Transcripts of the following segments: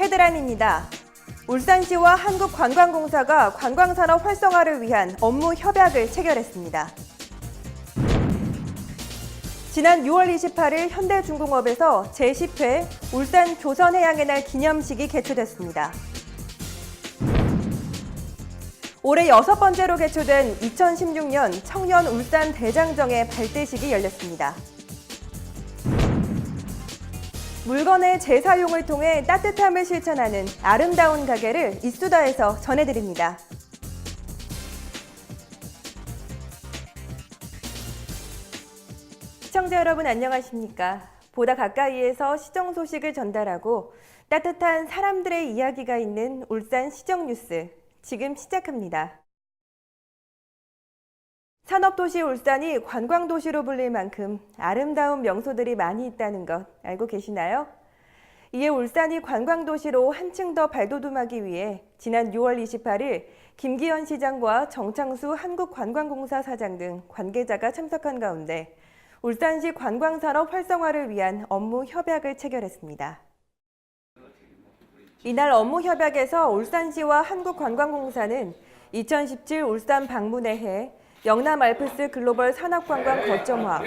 헤드라인입니다. 울산시와 한국관광공사가 관광산업 활성화를 위한 업무 협약을 체결했습니다. 지난 6월 28일 현대중공업에서 제10회 울산 조선해양의 날 기념식이 개최됐습니다. 올해 6번째로 개최된 2016년 청년 울산 대장정의 발대식이 열렸습니다. 물건의 재사용을 통해 따뜻함을 실천하는 아름다운 가게를 이수다에서 전해드립니다. 시청자 여러분 안녕하십니까? 보다 가까이에서 시정 소식을 전달하고 따뜻한 사람들의 이야기가 있는 울산 시정뉴스 지금 시작합니다. 산업도시 울산이 관광도시로 불릴 만큼 아름다운 명소들이 많이 있다는 것 알고 계시나요? 이에 울산이 관광도시로 한층 더 발돋움하기 위해 지난 6월 28일 김기현 시장과 정창수 한국관광공사 사장 등 관계자가 참석한 가운데 울산시 관광산업 활성화를 위한 업무 협약을 체결했습니다. 이날 업무 협약에서 울산시와 한국관광공사는 2017 울산 방문의 해 영남 알프스 글로벌 산업관광 거점화,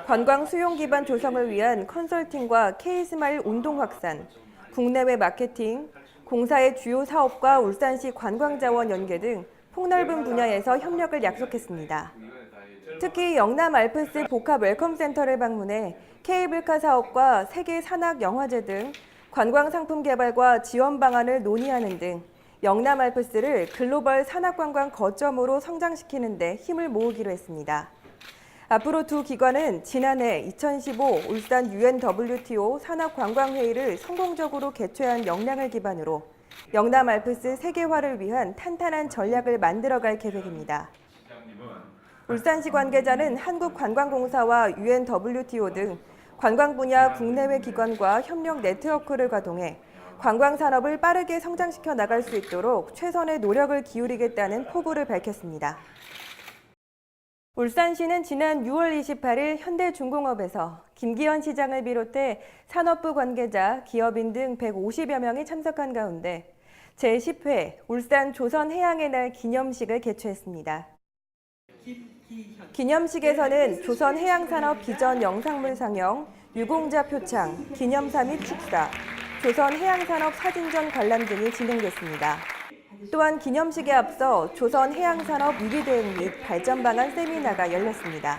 관광 수용 기반 조성을 위한 컨설팅과 K스마일 운동 확산, 국내외 마케팅, 공사의 주요 사업과 울산시 관광자원 연계 등 폭넓은 분야에서 협력을 약속했습니다. 특히 영남 알프스 복합 웰컴센터를 방문해 케이블카 사업과 세계 산악 영화제 등 관광 상품 개발과 지원 방안을 논의하는 등 영남 알프스를 글로벌 산악관광 거점으로 성장시키는 데 힘을 모으기로 했습니다. 앞으로 두 기관은 지난해 2015 울산 UNWTO 산업관광회의를 성공적으로 개최한 역량을 기반으로 영남 알프스 세계화를 위한 탄탄한 전략을 만들어갈 계획입니다. 울산시 관계자는 한국관광공사와 UNWTO 등 관광 분야 국내외 기관과 협력 네트워크를 가동해 관광 산업을 빠르게 성장시켜 나갈 수 있도록 최선의 노력을 기울이겠다는 포부를 밝혔습니다. 울산시는 지난 6월 28일 현대중공업에서 김기현 시장을 비롯해 산업부 관계자, 기업인 등 150여 명이 참석한 가운데 제10회 울산 조선해양의 날 기념식을 개최했습니다. 기념식에서는 조선해양산업 비전 영상물 상영, 유공자 표창, 기념사 및 축사, 조선해양산업 사진전 관람 등이 진행됐습니다. 또한 기념식에 앞서 조선해양산업 위기 대응 및 발전 방안 세미나가 열렸습니다.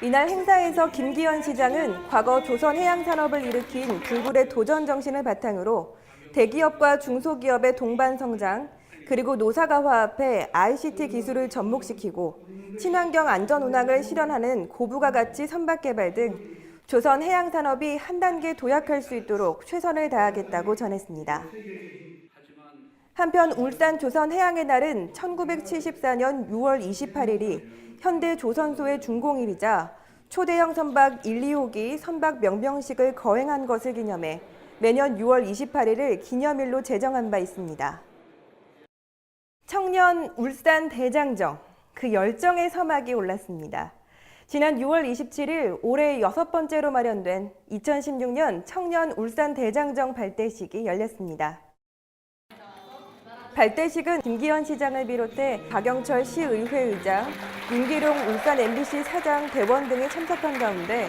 이날 행사에서 김기현 시장은 과거 조선해양산업을 일으킨 불굴의 도전 정신을 바탕으로 대기업과 중소기업의 동반 성장, 그리고 노사가 화합해 ICT 기술을 접목시키고 친환경 안전 운항을 실현하는 고부가 가치 선박 개발 등 조선 해양 산업이 한 단계 도약할 수 있도록 최선을 다하겠다고 전했습니다. 한편 울산 조선 해양의 날은 1974년 6월 28일이 현대 조선소의 준공일이자 초대형 선박 1, 2호기 선박 명명식을 거행한 것을 기념해 매년 6월 28일을 기념일로 제정한 바 있습니다. 청년 울산 대장정, 그 열정의 서막이 올랐습니다. 지난 6월 27일 올해 6번째로 마련된 2016년 청년 울산 대장정 발대식이 열렸습니다. 발대식은 김기현 시장을 비롯해 박영철 시의회 의장, 윤기룡 울산 MBC 사장 대원 등이 참석한 가운데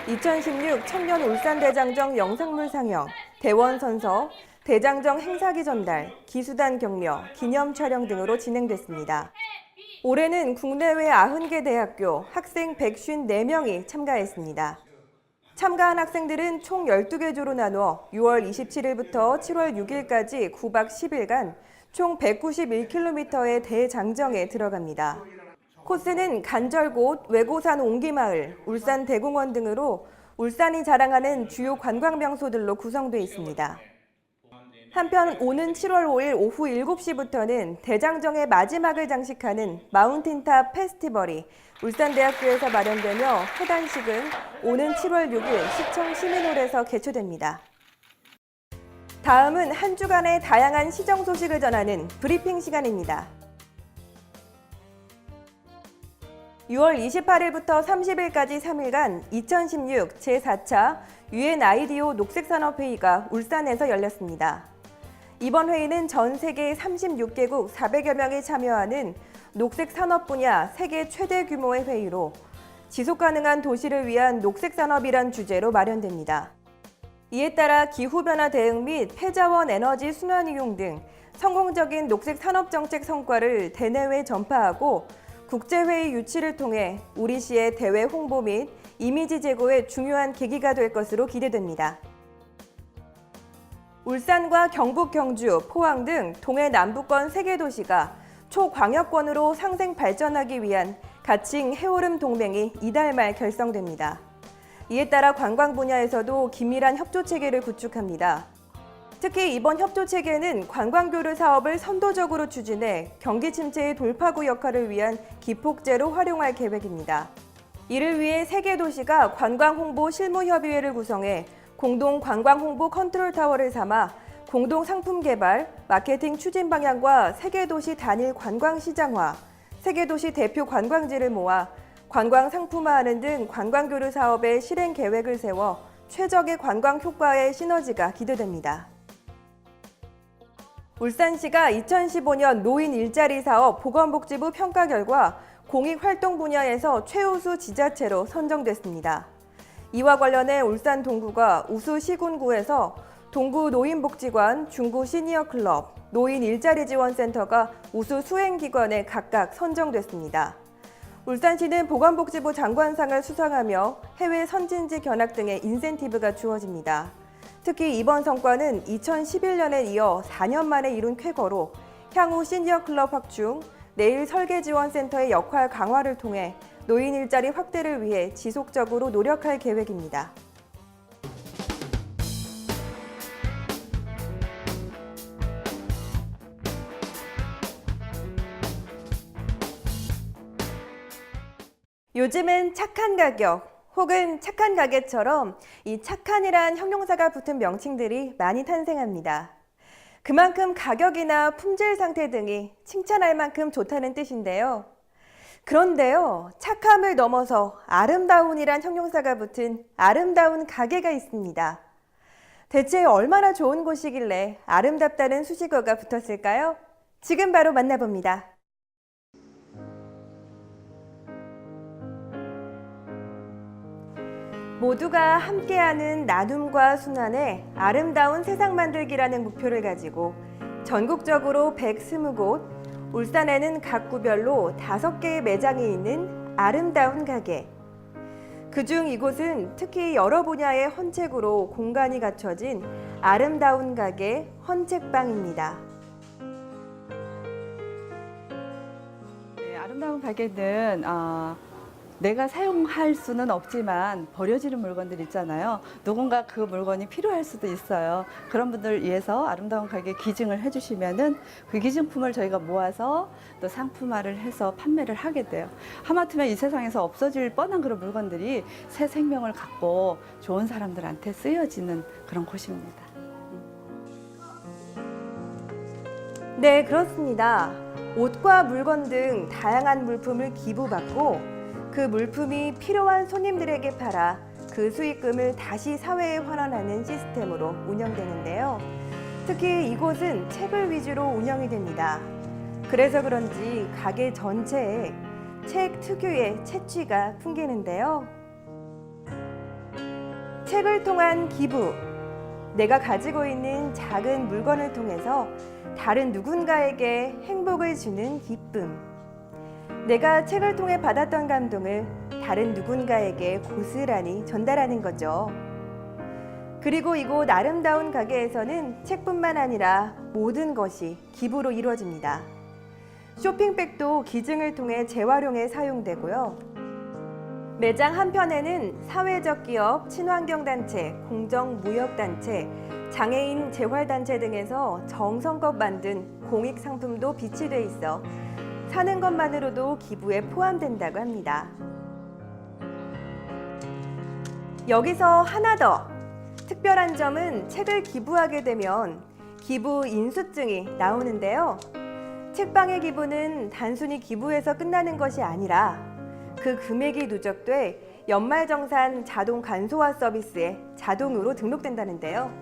2016 청년 울산 대장정 영상물 상영, 대원 선서, 대장정 행사기 전달, 기수단 격려, 기념 촬영 등으로 진행됐습니다. 올해는 국내외 90개 대학교 학생 154명이 참가했습니다. 참가한 학생들은 총 12개 조로 나누어 6월 27일부터 7월 6일까지 9박 10일간 총 191km의 대장정에 들어갑니다. 코스는 간절곶, 외고산 옹기마을, 울산 대공원 등으로 울산이 자랑하는 주요 관광 명소들로 구성되어 있습니다. 한편 오는 7월 5일 오후 7시부터는 대장정의 마지막을 장식하는 마운틴탑 페스티벌이 울산대학교에서 마련되며 해단식은 오는 7월 6일 시청 시민홀에서 개최됩니다. 다음은 한 주간의 다양한 시정 소식을 전하는 브리핑 시간입니다. 6월 28일부터 30일까지 3일간 2016 제4차 UN 아이디오 녹색산업회의가 울산에서 열렸습니다. 이번 회의는 전 세계 36개국 400여 명이 참여하는 녹색산업 분야 세계 최대 규모의 회의로 지속가능한 도시를 위한 녹색산업이란 주제로 마련됩니다. 이에 따라 기후변화 대응 및 폐자원 에너지 순환이용 등 성공적인 녹색산업정책 성과를 대내외 전파하고 국제회의 유치를 통해 우리시의 대외 홍보 및 이미지 제고에 중요한 계기가 될 것으로 기대됩니다. 울산과 경북, 경주, 포항 등 동해 남부권 3개 도시가 초광역권으로 상생 발전하기 위한 가칭 해오름 동맹이 이달 말 결성됩니다. 이에 따라 관광 분야에서도 긴밀한 협조 체계를 구축합니다. 특히 이번 협조 체계는 관광교류 사업을 선도적으로 추진해 경기 침체의 돌파구 역할을 위한 기폭제로 활용할 계획입니다. 이를 위해 3개 도시가 관광홍보 실무협의회를 구성해 공동 관광홍보 컨트롤타워를 삼아 공동 상품 개발, 마케팅 추진 방향과 3개 도시 단일 관광시장화, 3개 도시 대표 관광지를 모아 관광 상품화하는 등 관광교류 사업의 실행 계획을 세워 최적의 관광 효과의 시너지가 기대됩니다. 울산시가 2015년 노인 일자리 사업 보건복지부 평가 결과 공익활동 분야에서 최우수 지자체로 선정됐습니다. 이와 관련해 울산 동구가 우수 시군구에서 동구 노인복지관, 중구 시니어클럽, 노인 일자리 지원센터가 우수 수행기관에 각각 선정됐습니다. 울산시는 보건복지부 장관상을 수상하며 해외 선진지 견학 등의 인센티브가 주어집니다. 특히 이번 성과는 2011년에 이어 4년 만에 이룬 쾌거로 향후 시니어클럽 확충, 내일 설계지원센터의 역할 강화를 통해 노인 일자리 확대를 위해 지속적으로 노력할 계획입니다. 요즘은 착한 가격 혹은 착한 가게처럼 이 착한이란 형용사가 붙은 명칭들이 많이 탄생합니다. 그만큼 가격이나 품질 상태 등이 칭찬할 만큼 좋다는 뜻인데요. 그런데요, 착함을 넘어서 아름다운이란 형용사가 붙은 아름다운 가게가 있습니다. 대체 얼마나 좋은 곳이길래 아름답다는 수식어가 붙었을까요? 지금 바로 만나봅니다. 모두가 함께하는 나눔과 순환의 아름다운 세상 만들기라는 목표를 가지고 전국적으로 120곳, 울산에는 각 구별로 5개의 매장이 있는 아름다운 가게. 그중 이곳은 특히 여러 분야의 헌책으로 공간이 갖춰진 아름다운 가게 헌책방입니다. 네, 아름다운 가게는 내가 사용할 수는 없지만 버려지는 물건들 있잖아요. 누군가 그 물건이 필요할 수도 있어요. 그런 분들 위해서 아름다운 가게 기증을 해주시면은 그 기증품을 저희가 모아서 또 상품화를 해서 판매를 하게 돼요. 하마터면 이 세상에서 없어질 뻔한 그런 물건들이 새 생명을 갖고 좋은 사람들한테 쓰여지는 그런 곳입니다. 네, 그렇습니다. 옷과 물건 등 다양한 물품을 기부받고 그 물품이 필요한 손님들에게 팔아 그 수익금을 다시 사회에 환원하는 시스템으로 운영되는데요. 특히 이곳은 책을 위주로 운영이 됩니다. 그래서 그런지 가게 전체에 책 특유의 채취가 풍기는데요. 책을 통한 기부, 내가 가지고 있는 작은 물건을 통해서 다른 누군가에게 행복을 주는 기쁨. 내가 책을 통해 받았던 감동을 다른 누군가에게 고스란히 전달하는 거죠. 그리고 이곳 아름다운 가게에서는 책뿐만 아니라 모든 것이 기부로 이루어집니다. 쇼핑백도 기증을 통해 재활용에 사용되고요. 매장 한편에는 사회적 기업, 친환경단체, 공정무역단체, 장애인 재활단체 등에서 정성껏 만든 공익상품도 비치돼 있어 사는 것만으로도 기부에 포함된다고 합니다. 여기서 하나 더! 특별한 점은 책을 기부하게 되면 기부 인수증이 나오는데요. 책방의 기부는 단순히 기부해서 끝나는 것이 아니라 그 금액이 누적돼 연말정산 자동 간소화 서비스에 자동으로 등록된다는데요.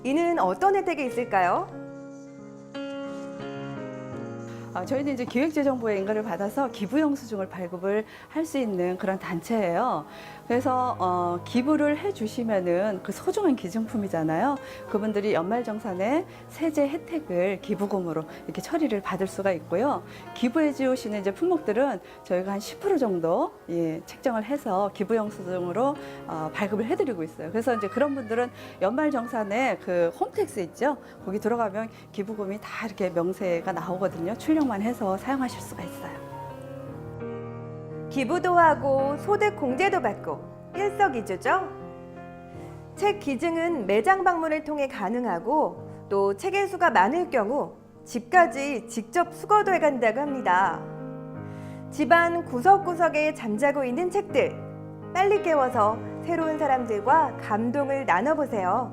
이는 어떤 혜택이 있을까요? 저희는 이제 기획재정부의 인가를 받아서 기부 영수증을 발급을 할 수 있는 그런 단체예요. 그래서 기부를 해주시면은 그 소중한 기증품이잖아요. 그분들이 연말정산에 세제 혜택을 기부금으로 이렇게 처리를 받을 수가 있고요. 기부해 주시는 이제 품목들은 저희가 한 10% 정도 책정을 해서 기부 영수증으로 발급을 해드리고 있어요. 그래서 이제 그런 분들은 연말정산에 그 홈택스 있죠? 거기 들어가면 기부금이 다 이렇게 명세가 나오거든요. 출력만 해서 사용하실 수가 있어요. 기부도 하고 소득 공제도 받고 일석이조죠? 책 기증은 매장 방문을 통해 가능하고 또 책의 수가 많을 경우 집까지 직접 수거도 해간다고 합니다. 집안 구석구석에 잠자고 있는 책들 빨리 깨워서 새로운 사람들과 감동을 나눠보세요.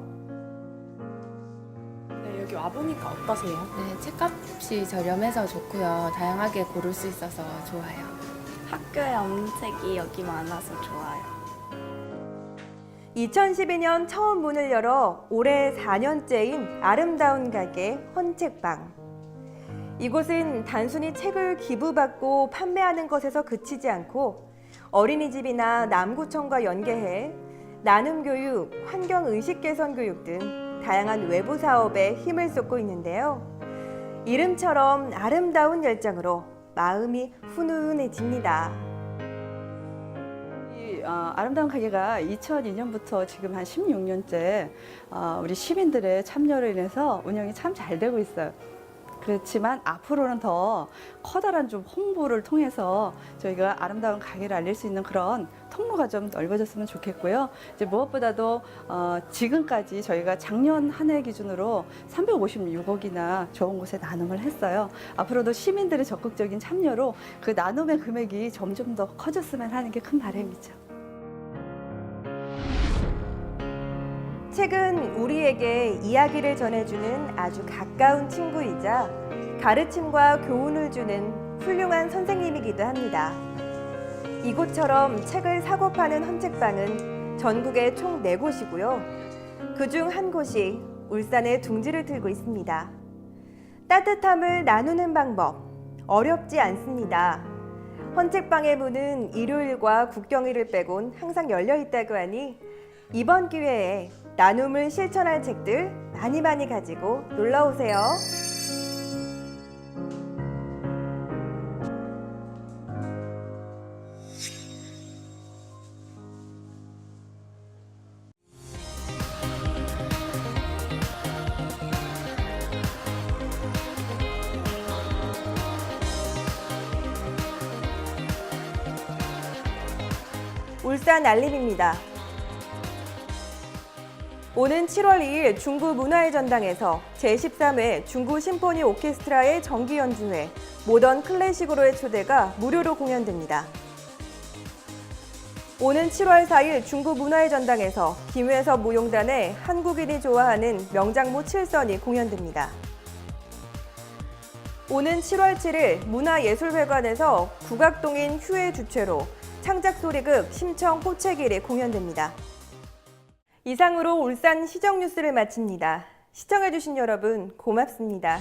네, 여기 와보니까 어떠세요? 네, 책값이 저렴해서 좋고요. 다양하게 고를 수 있어서 좋아요. 학교에 없는 책이 여기 많아서 좋아요. 2012년 처음 문을 열어 올해 4년째인 아름다운 가게 헌책방. 이곳은 단순히 책을 기부받고 판매하는 것에서 그치지 않고 어린이집이나 남구청과 연계해 나눔교육, 환경의식 개선 교육 등 다양한 외부 사업에 힘을 쏟고 있는데요. 이름처럼 아름다운 열정으로 마음이 훈훈해집니다. 아름다운 가게가 2002년부터 지금 한 16년째 우리 시민들의 참여로 인해서 운영이 참 잘 되고 있어요. 그렇지만 앞으로는 더 커다란 좀 홍보를 통해서 저희가 아름다운 가게를 알릴 수 있는 그런 통로가 좀 넓어졌으면 좋겠고요. 이제 무엇보다도 지금까지 저희가 작년 한 해 기준으로 356억이나 좋은 곳에 나눔을 했어요. 앞으로도 시민들의 적극적인 참여로 그 나눔의 금액이 점점 더 커졌으면 하는 게 큰 바람이죠. 책은 우리에게 이야기를 전해주는 아주 가까운 친구이자 가르침과 교훈을 주는 훌륭한 선생님이기도 합니다. 이곳처럼 책을 사고 파는 헌책방은 전국에 총 4곳이고요. 그중 한 곳이 울산에 둥지를 틀고 있습니다. 따뜻함을 나누는 방법, 어렵지 않습니다. 헌책방의 문은 일요일과 국경일을 빼곤 항상 열려 있다고 하니 이번 기회에 나눔을 실천할 책들 많이 가지고 놀러 오세요. 울산 알림입니다. 오는 7월 2일 중구 문화의 전당에서 제13회 중구 심포니 오케스트라의 정기 연주회 모던 클래식으로의 초대가 무료로 공연됩니다. 오는 7월 4일 중구 문화의 전당에서 김회섭 무용단의 한국인이 좋아하는 명장무 7선이 공연됩니다. 오는 7월 7일 문화예술회관에서 국악동인 휴의 주최로 창작소리극 심청 호채길이 공연됩니다. 이상으로 울산 시정 뉴스를 마칩니다. 시청해주신 여러분 고맙습니다.